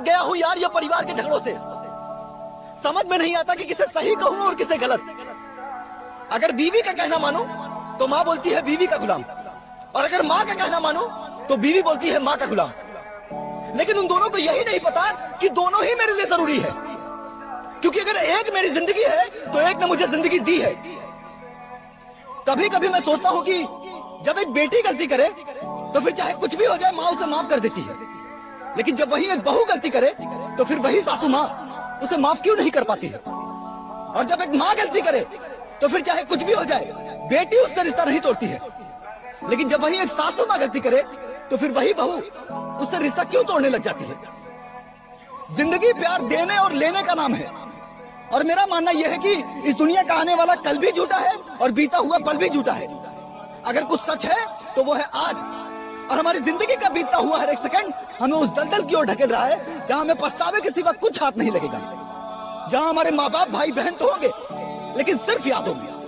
थक गया हूँ यार ये परिवार के झगड़ों से। समझ में नहीं आता कि किसे सही कहूँ और किसे गलत। अगर बीवी का कहना मानो तो माँ बोलती है बीवी का गुलाम, और अगर माँ का कहना मानो तो बीवी बोलती है माँ का गुलाम। लेकिन उन दोनों को यही नहीं पता कि दोनों ही मेरे लिए जरूरी है, क्योंकि अगर एक मेरी जिंदगी है तो एक ने मुझे जिंदगी दी है। कभी कभी मैं सोचता हूं कि जब एक बेटी गलती करे तो फिर चाहे कुछ भी हो जाए माँ उसे माफ कर देती है, लेकिन जब वही एक बहू गलती करे तो फिर वही सासू माँ उसे माफ क्यों नहीं कर पाती है। और जब एक माँ गलती करे तो फिर चाहे कुछ भी हो जाए बेटी उससे रिश्ता नहीं तोड़ती है, लेकिन जब वही एक सासू माँ गलती करे तो फिर वही बहू उससे रिश्ता क्यों तोड़ने लग जाती है। जिंदगी प्यार देने और लेने का नाम है, और मेरा मानना यह है कि इस दुनिया का आने वाला कल भी झूठा है और बीता हुआ पल भी झूठा है। अगर कुछ सच है तो वो है आज, और हमारी जिंदगी का बीतता हुआ हर एक सेकंड हमें उस दलदल की ओर ढकेल रहा है जहां हमें पछतावे के सिवा कुछ हाथ नहीं लगेगा, जहां हमारे माँ बाप भाई बहन तो होंगे लेकिन सिर्फ याद होंगे।